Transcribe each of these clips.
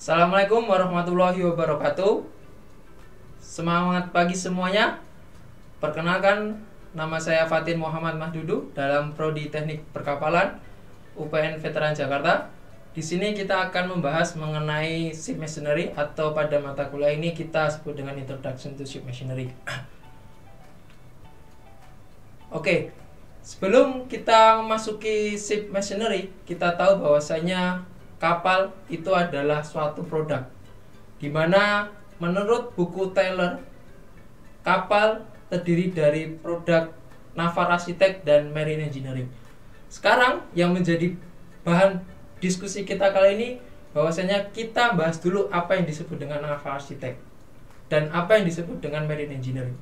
Assalamualaikum warahmatullahi wabarakatuh. Semangat pagi semuanya. Perkenalkan, nama saya Fatin Muhammad Mahdudu dalam Prodi Teknik Perkapalan UPN Veteran Jakarta. Di sini kita akan membahas mengenai ship machinery, atau pada mata kuliah ini kita sebut dengan Introduction to Ship Machinery. Oke, sebelum kita memasuki ship machinery, kita tahu bahwasanya kapal itu adalah suatu produk, di mana menurut buku Taylor, kapal terdiri dari produk naval arsitek dan marine engineering. Sekarang yang menjadi bahan diskusi kita kali ini, bahwasanya kita bahas dulu apa yang disebut dengan naval arsitek dan apa yang disebut dengan marine engineering.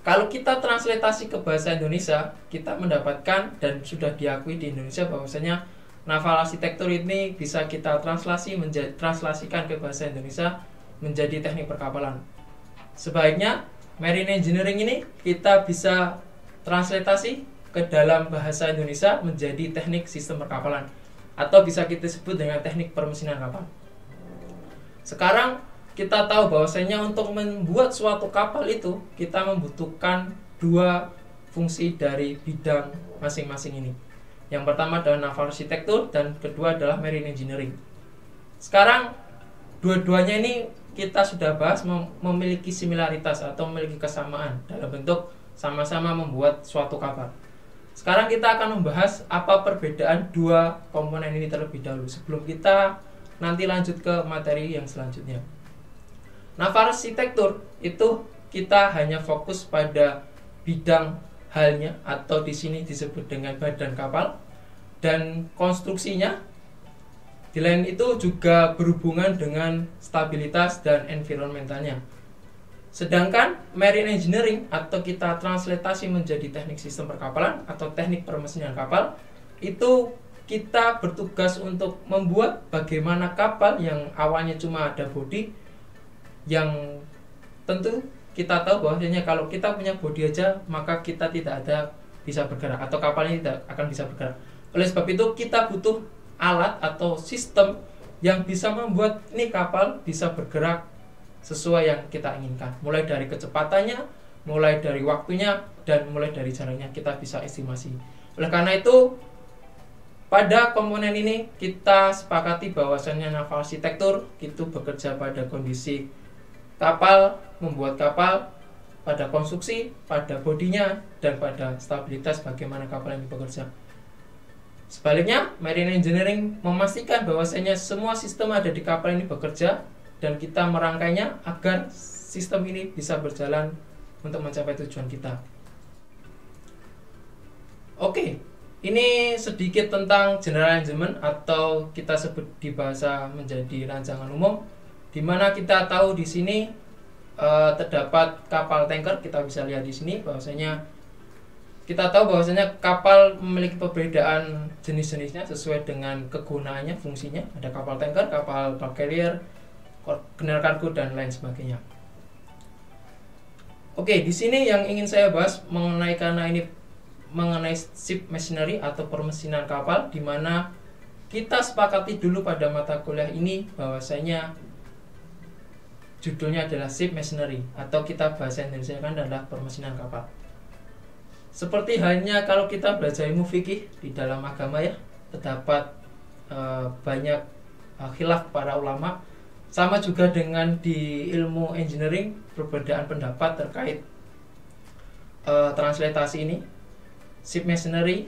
Kalau kita translatasi ke bahasa Indonesia, kita mendapatkan dan sudah diakui di Indonesia bahwasanya naval arsitektur ini bisa kita translasikan ke bahasa Indonesia menjadi teknik perkapalan. Sebaiknya marine engineering ini kita bisa translatasi ke dalam bahasa Indonesia menjadi teknik sistem perkapalan, atau bisa kita sebut dengan teknik permesinan kapal. Sekarang kita tahu bahwasanya untuk membuat suatu kapal itu kita membutuhkan dua fungsi dari bidang masing-masing ini. Yang pertama adalah naval arsitektur dan kedua adalah marine engineering. Sekarang dua-duanya ini kita sudah bahas memiliki similaritas atau memiliki kesamaan dalam bentuk sama-sama membuat suatu kapal. Sekarang kita akan membahas apa perbedaan dua komponen ini terlebih dahulu sebelum kita nanti lanjut ke materi yang selanjutnya. Naval arsitektur itu kita hanya fokus pada bidang halnya, atau di sini disebut dengan badan kapal dan konstruksinya. Di lain itu juga berhubungan dengan stabilitas dan environmentalnya. Sedangkan marine engineering, atau kita translatasi menjadi teknik sistem perkapalan atau teknik permesinan kapal, itu kita bertugas untuk membuat bagaimana kapal yang awalnya cuma ada bodi, yang tentu kita tahu bahwasanya kalau kita punya bodi aja maka kita tidak ada bisa bergerak, atau kapalnya tidak akan bisa bergerak. Oleh sebab itu kita butuh alat atau sistem yang bisa membuat ini kapal bisa bergerak sesuai yang kita inginkan, mulai dari kecepatannya, mulai dari waktunya, dan mulai dari jaraknya kita bisa estimasi. Oleh karena itu pada komponen ini kita sepakati bahwasanya naval arsitektur itu bekerja pada kondisi kapal, membuat kapal, pada konstruksi, pada bodinya, dan pada stabilitas bagaimana kapal ini bekerja. Sebaliknya, marine engineering memastikan bahwasanya semua sistem ada di kapal ini bekerja dan kita merangkainya agar sistem ini bisa berjalan untuk mencapai tujuan kita. Oke, ini sedikit tentang general arrangement, atau kita sebut di bahasa menjadi rancangan umum, di mana kita tahu di sini terdapat kapal tanker. Kita bisa lihat di sini bahwasanya kita tahu bahwasanya kapal memiliki perbedaan jenis-jenisnya sesuai dengan kegunaannya, fungsinya. Ada kapal tanker, kapal bulk carrier, container cargo, dan lain sebagainya. Oke, di sini yang ingin saya bahas mengenai ship machinery atau permesinan kapal, di mana kita sepakati dulu pada mata kuliah ini bahwasanya judulnya adalah ship machinery, atau kita bahasa Indonesia kan adalah permesinan kapal. Seperti halnya kalau kita belajar ilmu fikih di dalam agama ya, terdapat banyak khilaf para ulama. Sama juga dengan di ilmu engineering, perbedaan pendapat terkait translatasi ini. Ship machinery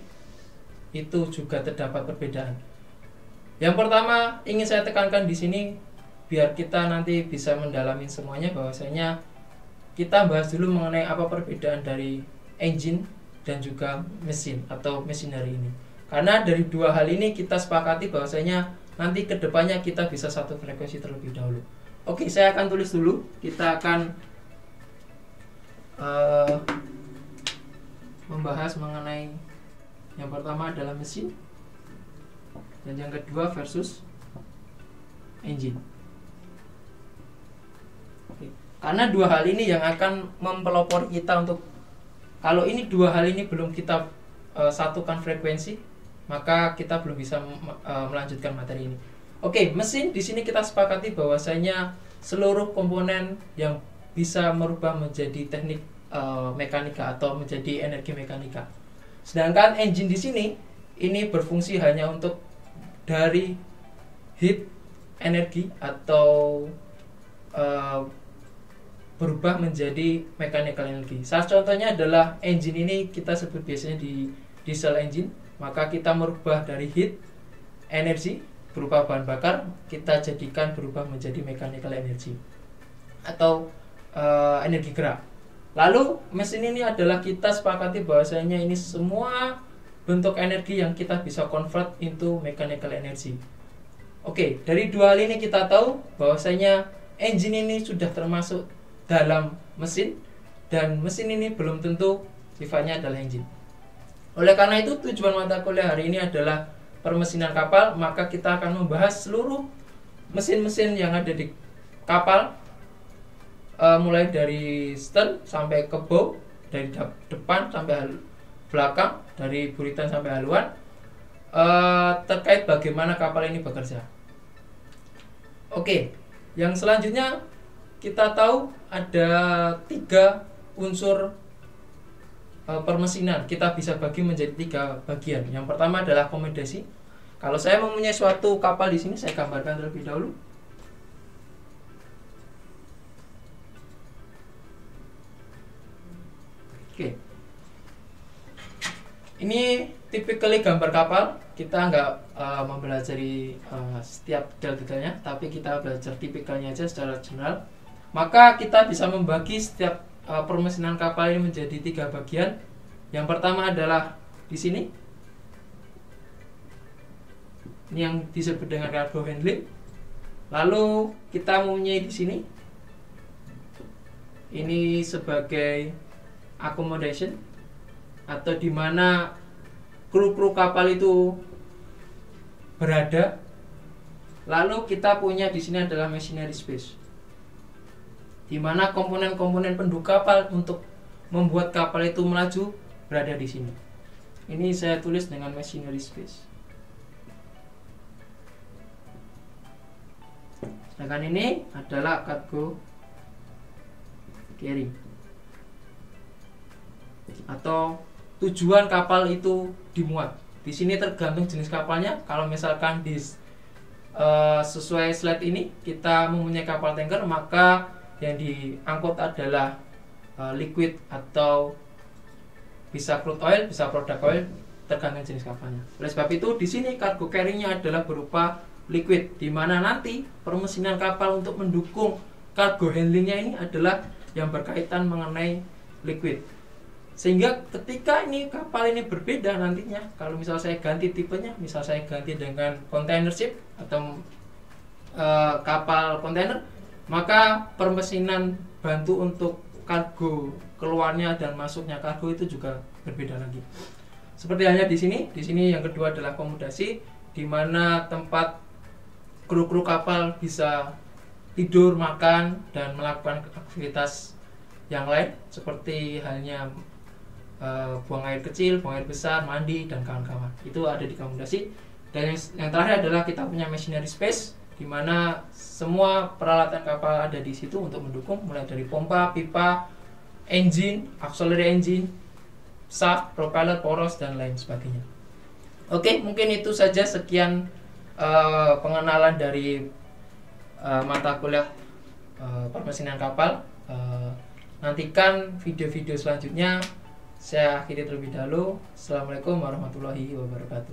itu juga terdapat perbedaan. Yang pertama ingin saya tekankan di sini, biar kita nanti bisa mendalami semuanya, bahwasanya kita bahas dulu mengenai apa perbedaan dari engine dan juga mesin atau machinery ini. Karena dari dua hal ini kita sepakati bahwasanya nanti kedepannya kita bisa satu frekuensi terlebih dahulu. Oke, saya akan tulis dulu. Kita akan membahas mengenai yang pertama adalah mesin, dan yang kedua versus engine. Karena dua hal ini yang akan mempelopori kita untuk, kalau ini dua hal ini belum kita satukan frekuensi, maka kita belum bisa melanjutkan materi ini. Oke, mesin di sini kita sepakati bahwasanya seluruh komponen yang bisa merubah menjadi teknik mekanika atau menjadi energi mekanika. Sedangkan engine di sini ini berfungsi hanya untuk dari heat energi atau berubah menjadi mechanical energy. Salah contohnya adalah engine ini kita sebut biasanya di diesel engine, maka kita merubah dari heat energi berupa bahan bakar, kita jadikan berubah menjadi mechanical energy atau energi gerak. Lalu mesin ini adalah kita sepakati bahwasanya ini semua bentuk energi yang kita bisa convert into mechanical energy. Oke, dari dua hal ini kita tahu bahwasanya engine ini sudah termasuk dalam mesin, dan mesin ini belum tentu sifatnya adalah engine. Oleh karena itu tujuan mata kuliah hari ini adalah permesinan kapal, maka kita akan membahas seluruh mesin-mesin yang ada di kapal, mulai dari stern sampai ke bow, dari depan sampai belakang, dari buritan sampai haluan, terkait bagaimana kapal ini bekerja. Oke, yang selanjutnya kita tahu ada 3 unsur permesinan. Kita bisa bagi menjadi 3 bagian. Yang pertama adalah akomodasi. Kalau saya mempunyai suatu kapal di sini, saya gambarkan terlebih dahulu. Oke, ini typically gambar kapal. Kita nggak mempelajari setiap detail-detailnya, tapi kita belajar tipikalnya aja secara general. Maka kita bisa membagi setiap permesinan kapal ini menjadi 3 bagian. Yang pertama adalah di sini, ini yang disebut dengan cargo handling. Lalu kita mempunyai di sini, ini sebagai accommodation, atau di mana kru-kru kapal itu berada. Lalu kita punya di sini adalah machinery space, di mana komponen-komponen pendukung kapal untuk membuat kapal itu melaju berada di sini. Ini saya tulis dengan machinery space. Sedangkan ini adalah cargo carry, atau tujuan kapal itu dimuat. Di sini tergantung jenis kapalnya. Kalau misalkan di sesuai slide ini kita mempunyai kapal tanker, maka yang diangkut adalah liquid atau bisa crude oil, bisa produk oil, tergantung jenis kapalnya. Oleh sebab itu di sini cargo carry-nya adalah berupa liquid, di mana nanti permesinan kapal untuk mendukung cargo handling-nya ini adalah yang berkaitan mengenai liquid. Sehingga ketika ini kapal ini berbeda nantinya, kalau misal saya ganti tipenya, misal saya ganti dengan container ship atau kapal kontainer, maka permesinan bantu untuk kargo keluarnya dan masuknya kargo itu juga berbeda lagi. Seperti halnya di sini yang kedua adalah akomodasi, di mana tempat kru-kru kapal bisa tidur, makan, dan melakukan aktivitas yang lain seperti halnya buang air kecil, buang air besar, mandi, dan kawan-kawan. Itu ada di akomodasi. Dan yang terakhir adalah kita punya machinery space, di mana semua peralatan kapal ada di situ untuk mendukung, mulai dari pompa, pipa, engine, auxiliary engine, shaft, propeller, poros, dan lain sebagainya. Oke, mungkin itu saja, sekian pengenalan dari mata kuliah permesinan kapal. Nantikan video-video selanjutnya. Saya akhiri terlebih dahulu. Assalamualaikum warahmatullahi wabarakatuh.